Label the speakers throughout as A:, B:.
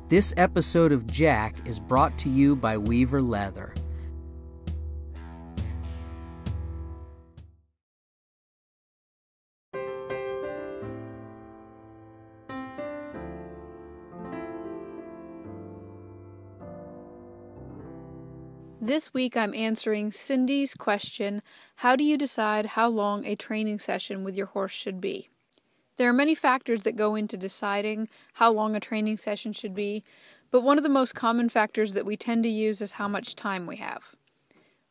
A: This episode of Jack is brought to you by Weaver Leather.
B: This week I'm answering Cindy's question, how do you decide how long a training session with your horse should be? There are many factors that go into deciding how long a training session should be, but one of the most common factors that we tend to use is how much time we have.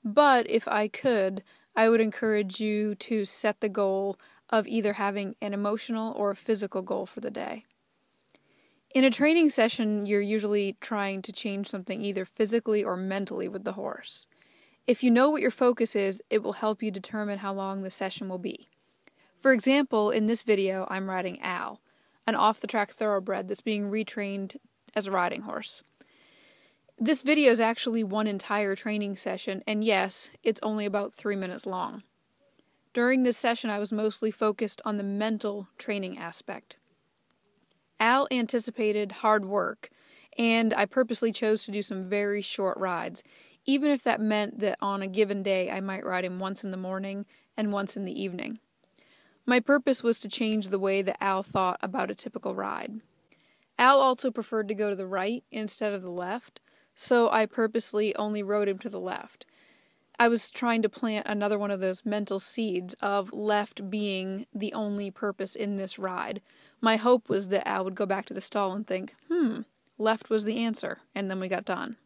B: But if I could, I would encourage you to set the goal of either having an emotional or a physical goal for the day. In a training session, you're usually trying to change something either physically or mentally with the horse. If you know what your focus is, it will help you determine how long the session will be. For example, in this video, I'm riding Al, an off-the-track thoroughbred that's being retrained as a riding horse. This video is actually one entire training session, and yes, it's only about 3 minutes long. During this session, I was mostly focused on the mental training aspect. Al anticipated hard work, and I purposely chose to do some very short rides, even if that meant that on a given day I might ride him once in the morning and once in the evening. My purpose was to change the way that Al thought about a typical ride. Al also preferred to go to the right instead of the left, so I purposely only rode him to the left. I was trying to plant another one of those mental seeds of left being the only purpose in this ride. My hope was that Al would go back to the stall and think, left was the answer, and then we got done.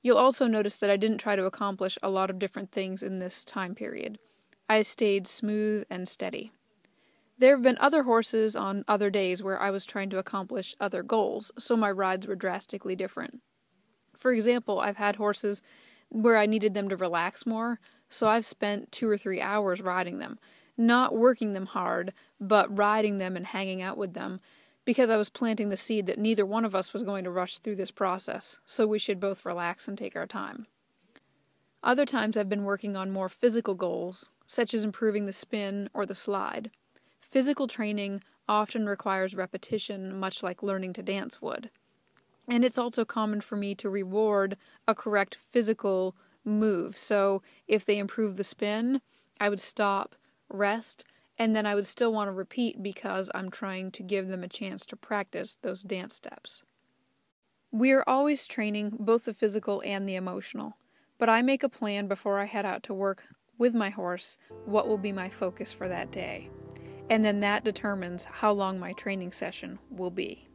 B: You'll also notice that I didn't try to accomplish a lot of different things in this time period. I stayed smooth and steady. There have been other horses on other days where I was trying to accomplish other goals, so my rides were drastically different. For example, I've had horses where I needed them to relax more, so I've spent 2 or 3 hours riding them, not working them hard, but riding them and hanging out with them, because I was planting the seed that neither one of us was going to rush through this process, so we should both relax and take our time. Other times I've been working on more physical goals, such as improving the spin or the slide. Physical training often requires repetition, much like learning to dance would. And it's also common for me to reward a correct physical move, so if they improve the spin, I would stop, rest, and then I would still want to repeat because I'm trying to give them a chance to practice those dance steps. We are always training both the physical and the emotional, but I make a plan before I head out to work with my horse what will be my focus for that day, and then that determines how long my training session will be.